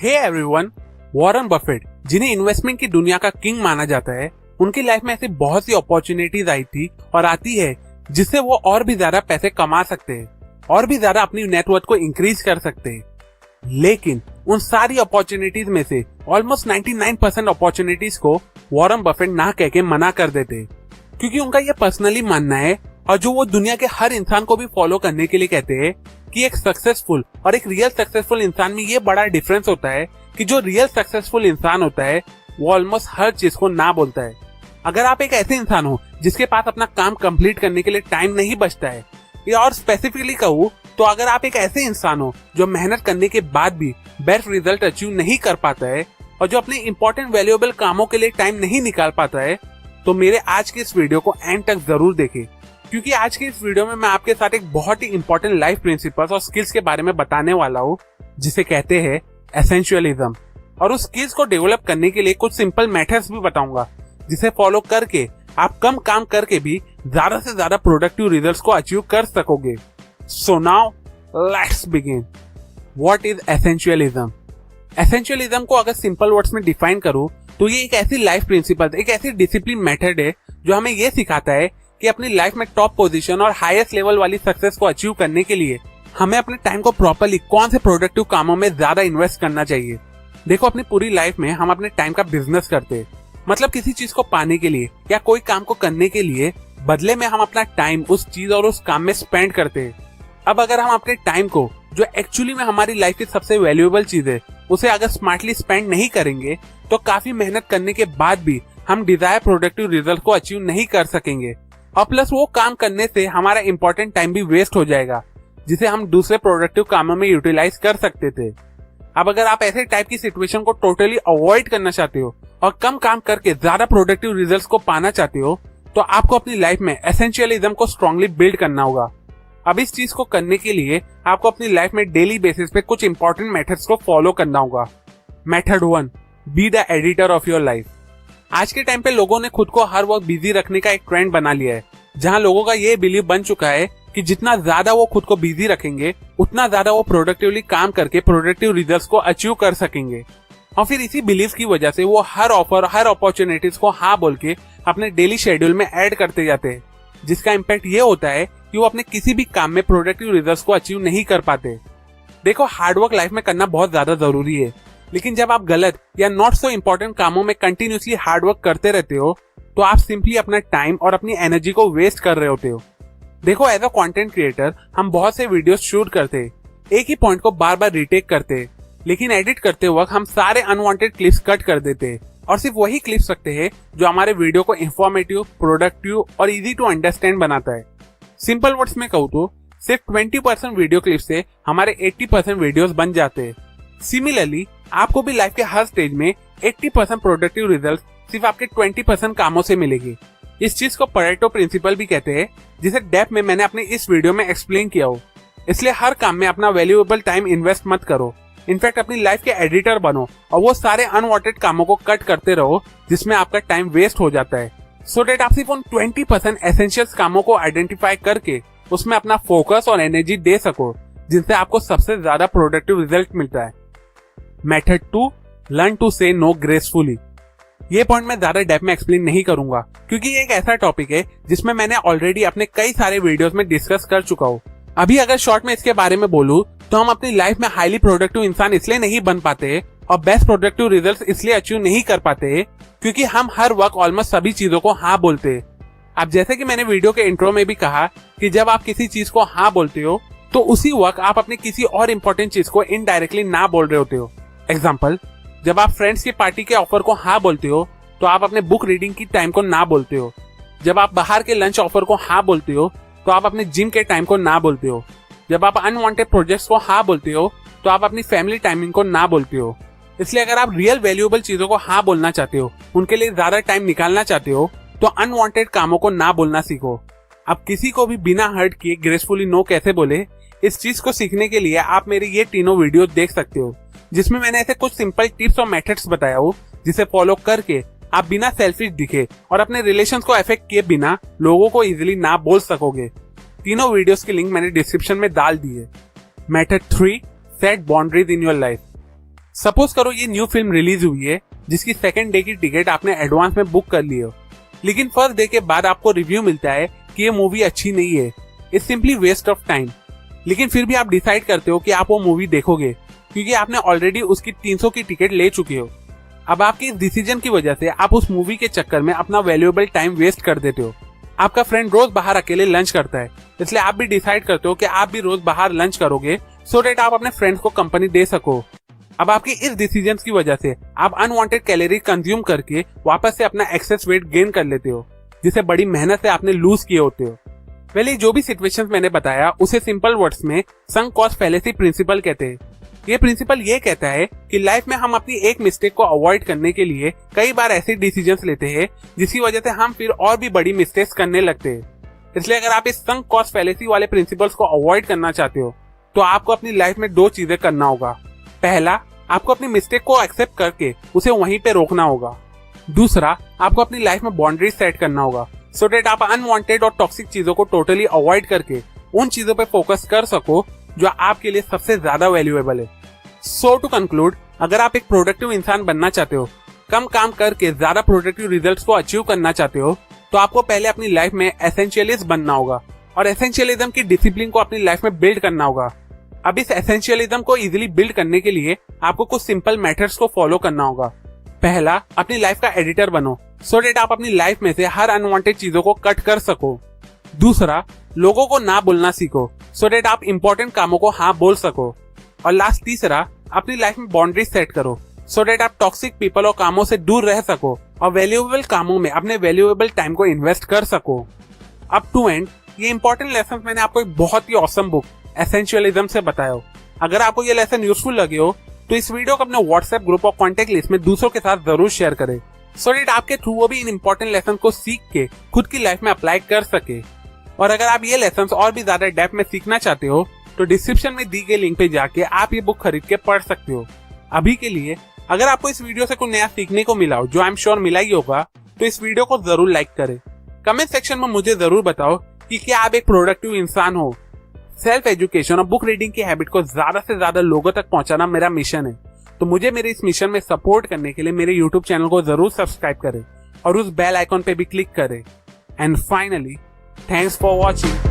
Hey everyone, Warren Buffett जिन्हें investment की दुनिया का किंग माना जाता है, उनकी लाइफ में ऐसी बहुत सी अपॉर्चुनिटीज आई थी और आती है जिससे वो और भी ज्यादा पैसे कमा सकते हैं और भी ज्यादा अपनी नेटवर्थ को इंक्रीज कर सकते हैं। लेकिन उन सारी अपॉर्चुनिटीज में से ऑलमोस्ट 99% अपॉर्चुनिटीज को वॉरेन बफेट ना कह के मना कर देते, क्योंकि उनका ये पर्सनली मानना है और जो वो दुनिया के हर इंसान को भी फॉलो करने के लिए कहते हैं कि एक सक्सेसफुल और एक रियल सक्सेसफुल इंसान में ये बड़ा डिफरेंस होता है कि जो रियल सक्सेसफुल इंसान होता है वो ऑलमोस्ट हर चीज को ना बोलता है। अगर आप एक ऐसे इंसान हो जिसके पास अपना काम कंप्लीट करने के लिए टाइम नहीं बचता है, या और स्पेसिफिकली कहूँ तो अगर आप एक ऐसे इंसान हो जो मेहनत करने के बाद भी बेस्ट रिजल्ट अचीव नहीं कर पाता है और जो अपने इंपॉर्टेंट वैल्यूएबल कामों के लिए टाइम नहीं निकाल पाता है, तो मेरे आज के इस वीडियो को एंड तक जरूर देखें, क्योंकि आज के इस वीडियो में मैं आपके साथ एक बहुत ही इंपॉर्टेंट लाइफ प्रिंसिपल्स और स्किल्स के बारे में बताने वाला हूँ जिसे कहते हैं एसेंशियलिज्म। और उस स्किल्स को डेवलप करने के लिए कुछ सिंपल मेथड्स भी बताऊंगा जिसे फॉलो करके आप कम काम करके भी ज्यादा से ज्यादा प्रोडक्टिव रिजल्ट्स को अचीव कर सकोगे। So now let's begin. What is essentialism? Essentialism को अगर सिंपल वर्ड्स में डिफाइन करूं तो ये एक ऐसी लाइफ प्रिंसिपल, एक ऐसी डिसिप्लिन मेथड है जो हमें ये सिखाता है कि अपनी लाइफ में टॉप पोजीशन और हाईएस्ट लेवल वाली सक्सेस को अचीव करने के लिए हमें अपने टाइम को प्रॉपर्ली कौन से प्रोडक्टिव कामों में ज्यादा इन्वेस्ट करना चाहिए। देखो, अपनी पूरी लाइफ में हम अपने टाइम का बिजनेस करते हैं, मतलब किसी चीज को पाने के लिए या कोई काम को करने के लिए बदले में हम अपना टाइम उस चीज और उस काम में स्पेंड करते हैं। अब अगर हम अपने टाइम को, जो एक्चुअली में हमारी लाइफ की सबसे वैल्यूएबल चीज है, उसे अगर स्मार्टली स्पेंड नहीं करेंगे तो काफी मेहनत करने के बाद भी हम डिजायर प्रोडक्टिव रिजल्ट को अचीव नहीं कर सकेंगे। और प्लस वो काम करने से हमारा इंपॉर्टेंट टाइम भी वेस्ट हो जाएगा जिसे हम दूसरे प्रोडक्टिव कामों में यूटिलाइज कर सकते थे। अब अगर आप ऐसे टाइप की सिचुएशन को टोटली अवॉइड करना चाहते हो और कम काम करके ज्यादा प्रोडक्टिव रिजल्ट्स को पाना चाहते हो, तो आपको अपनी लाइफ में एसेंशियलिज्म को स्ट्रांगली बिल्ड करना होगा। अब इस चीज को करने के लिए आपको अपनी लाइफ में डेली बेसिस पे कुछ इंपॉर्टेंट मेथड्स को फॉलो करना होगा। Method 1, be the editor of your life. आज के टाइम पे लोगों ने खुद को हर वक्त बिजी रखने का एक ट्रेंड बना लिया है, जहां लोगों का ये बिलीव बन चुका है कि जितना ज्यादा वो खुद को बिजी रखेंगे उतना ज्यादा वो प्रोडक्टिवली काम करके प्रोडक्टिव रिजल्ट्स को अचीव कर सकेंगे। और फिर इसी बिलीव की वजह से वो हर ऑफर, हर अपॉर्चुनिटीज को हाँ बोल के अपने डेली शेड्यूल में ऐड करते जाते हैं, जिसका इम्पैक्ट ये होता है कि वो अपने किसी भी काम में प्रोडक्टिव रिजल्ट्स को अचीव नहीं कर पाते। देखो, हार्डवर्क लाइफ में करना बहुत ज्यादा जरूरी है, लेकिन जब आप गलत या नॉट सो इम्पोर्टेंट कामों में कंटिन्यूसली हार्डवर्क करते रहते हो तो आप सिंपली अपना टाइम और अपनी एनर्जी को वेस्ट कर रहे होते हो। देखो, एज अ कंटेंट क्रिएटर हम बहुत से वीडियोस शूट करते, एक ही पॉइंट को बार बार रिटेक करते, लेकिन एडिट करते वक्त हम सारे अनवांटेड क्लिप्स कट कर देते और सिर्फ वही क्लिप्स रखते हैं जो हमारे वीडियो को इंफॉर्मेटिव, प्रोडक्टिव और इजी टू अंडरस्टैंड बनाता है। सिंपल वर्ड्स में कहूँ तो सिर्फ 20% वीडियो क्लिप से हमारे 80% वीडियोस बन जाते हैं। सिमिलरली आपको भी लाइफ के हर स्टेज में 80% प्रोडक्टिव रिजल्ट सिर्फ आपके 20% कामों से मिलेगी। इस चीज को परेटो प्रिंसिपल भी कहते हैं, जिसे डेप्थ में मैंने अपने इस वीडियो में एक्सप्लेन किया हो। इसलिए हर काम में अपना वैल्यूएबल टाइम इन्वेस्ट मत करो, इनफैक्ट अपनी लाइफ के एडिटर बनो और वो सारे अनवांटेड कामों को कट करते रहो जिसमें आपका टाइम वेस्ट हो जाता है, सो डेट आप सिर्फ उन 20% एसेंशियल्स कामों को आइडेंटिफाई करके उसमें अपना फोकस और एनर्जी दे सको जिनसे आपको सबसे ज्यादा प्रोडक्टिव रिजल्ट मिलता है। मेथड 2, लर्न टू से नो ग्रेसफुली। ये पॉइंट मैं ज्यादा डेप्थ में एक्सप्लेन नहीं करूंगा, क्योंकि ये एक ऐसा टॉपिक है जिसमें मैंने ऑलरेडी अपने कई सारे वीडियोस में डिस्कस कर चुका हूँ। अभी अगर शॉर्ट में इसके बारे में बोलूं तो हम अपनी लाइफ में हाईली प्रोडक्टिव इंसान इसलिए नहीं बन पाते और बेस्ट प्रोडक्टिव रिजल्ट्स इसलिए अचीव नहीं कर पाते क्योंकि हम हर वक्त ऑलमोस्ट सभी चीजों को हाँ बोलते। अब जैसे कि मैंने वीडियो के इंट्रो में भी कहा कि जब आप किसी चीज को हाँ बोलते हो तो उसी वक्त आप अपनी किसी और इम्पोर्टेंट चीज को इनडायरेक्टली ना बोल रहे होते हो। एग्जाम्पल, जब आप फ्रेंड्स की पार्टी के ऑफर को हाँ बोलते हो तो आप अपने बुक रीडिंग की टाइम को ना बोलते हो। जब आप बाहर के लंच ऑफर को हाँ बोलते हो तो आप अपने जिम के टाइम को ना बोलते हो। जब आप अनवांटेड प्रोजेक्ट्स को हाँ बोलते हो तो आप अपनी फैमिली टाइमिंग को ना बोलते हो। इसलिए अगर आप रियल वैल्यूएबल चीजों को हाँ बोलना चाहते हो, उनके लिए ज्यादा टाइम निकालना चाहते हो, तो अनवांटेड कामों को ना बोलना सीखो। अब किसी को भी बिना हर्ट किए ग्रेसफुली नो कैसे बोले, इस चीज को सीखने के लिए आप मेरे ये तीनों वीडियो देख सकते हो, जिसमें मैंने ऐसे कुछ सिंपल टिप्स और मेथड्स बताया हो जिसे फॉलो करके आप बिना सेल्फिश दिखे और अपने रिलेशंस को अफेक्ट किए बिना लोगों को इजीली ना बोल सकोगे। तीनों वीडियोस की लिंक मैंने डिस्क्रिप्शन में डाल दी है। Method 3, set boundaries in your life. Suppose करो ये न्यू फिल्म रिलीज हुई है जिसकी सेकंड डे की टिकट आपने एडवांस में बुक कर ली हो, लेकिन फर्स्ट डे के बाद आपको रिव्यू मिलता है कि ये मूवी अच्छी नहीं है, it's simply waste of time. लेकिन फिर भी आप डिसाइड करते हो कि आप वो मूवी देखोगे क्योंकि आपने ऑलरेडी उसकी 300 की टिकट ले चुके हो। अब आपके इस डिसीजन की वजह से आप उस मूवी के चक्कर में अपना वैल्यूएबल टाइम वेस्ट कर देते हो। आपका फ्रेंड रोज बाहर अकेले लंच करता है, इसलिए आप भी डिसाइड करते हो कि आप भी रोज बाहर लंच करोगे सो दैट आप अपने फ्रेंड्स को कंपनी दे सको। अब आपकी इस डिसीजन की वजह से आप अनवांटेड कैलोरी कंज्यूम करके वापस से अपना एक्सेस वेट गेन कर लेते हो, जिसे बड़ी मेहनत से आपने लूज किए होते हो। पहले जो भी सिचुएशंस मैंने बताया उसे सिंपल वर्ड्स में संक कॉस्ट फैलेसी प्रिंसिपल कहते हैं। ये प्रिंसिपल ये कहता है कि लाइफ में हम अपनी एक मिस्टेक को अवॉइड करने के लिए कई बार ऐसे डिसीजंस लेते हैं जिसकी वजह से हम फिर और भी बड़ी मिस्टेक्स करने लगते हैं। इसलिए अगर आप इस संक कॉस्ट फैलेसी वाले प्रिंसिपल्स को अवॉइड करना चाहते हो तो आपको अपनी लाइफ में 2 चीजें करना होगा। पहला, आपको अपनी मिस्टेक को एक्सेप्ट करके उसे वहीं पे रोकना होगा। दूसरा, आपको अपनी लाइफ में बाउंड्रीज सेट करना होगा सो दैट आप अनवांटेड और टॉक्सिक चीजों को टोटली अवॉइड करके उन चीजों पे फोकस कर सको जो आपके लिए सबसे ज्यादा वैल्यूएबल है। सो टू कंक्लूड, अगर आप एक प्रोडक्टिव इंसान बनना चाहते हो, कम काम करके ज्यादा प्रोडक्टिव रिजल्ट्स को अचीव करना चाहते हो, तो आपको पहले अपनी लाइफ में एसेंशियलिस्ट बनना होगा और एसेंशियलिज्म की डिसिप्लिन को अपनी लाइफ में बिल्ड करना होगा। अब इस एसेंशियलिज्म को इजीली बिल्ड करने के लिए आपको कुछ सिंपल मेथड्स को फॉलो करना होगा। पहला, अपनी लाइफ का एडिटर बनो सो दैट आप अपनी लाइफ में से हर अनवांटेड चीजों को कट कर सको। दूसरा, लोगों को ना बोलना सीखो सो दैट आप इंपॉर्टेंट कामों को हाँ बोल सको। और लास्ट, तीसरा, अपनी लाइफ में बाउंड्री सेट करो सो दैट आप टॉक्सिक पीपल और कामों से दूर रह सको और वैल्यूएबल कामों में अपने वैल्यूएबल टाइम को इन्वेस्ट कर सको। अप टू एंड ये इंपॉर्टेंट लेसन मैंने आपको एक बहुत ही ऑसम बुक एसेंशियलिज्म से बताया हो। अगर आपको ये लेसन यूजफुल लगे हो तो इस वीडियो को अपने व्हाट्सएप ग्रुप और कॉन्टेक्ट लिस्ट में दूसरों के साथ जरूर शेयर करें सो दैट आपके थ्रू वो भी इन इंपॉर्टेंट लेसन को सीख के खुद की लाइफ में अप्लाई कर सके। और अगर आप ये लेसन और भी ज्यादा डेप्थ में सीखना चाहते हो तो डिस्क्रिप्शन में दी गई लिंक पे जाके आप ये बुक खरीद के पढ़ सकते हो। अभी के लिए अगर आपको इस वीडियो से कुछ नया सीखने को मिला हो, जो आई एम श्योर मिला ही होगा, तो इस वीडियो को जरूर लाइक करें। कमेंट सेक्शन में मुझे जरूर बताओ कि क्या आप एक प्रोडक्टिव इंसान हो। सेल्फ एजुकेशन और बुक रीडिंग की हैबिट को ज्यादा से ज्यादा लोगों तक पहुंचाना मेरा मिशन है, तो मुझे मेरे इस मिशन में सपोर्ट करने के लिए मेरे यूट्यूब चैनल को जरूर सब्सक्राइब करें और उस बेल आइकॉन पे भी क्लिक करें। And finally, thanks for watching.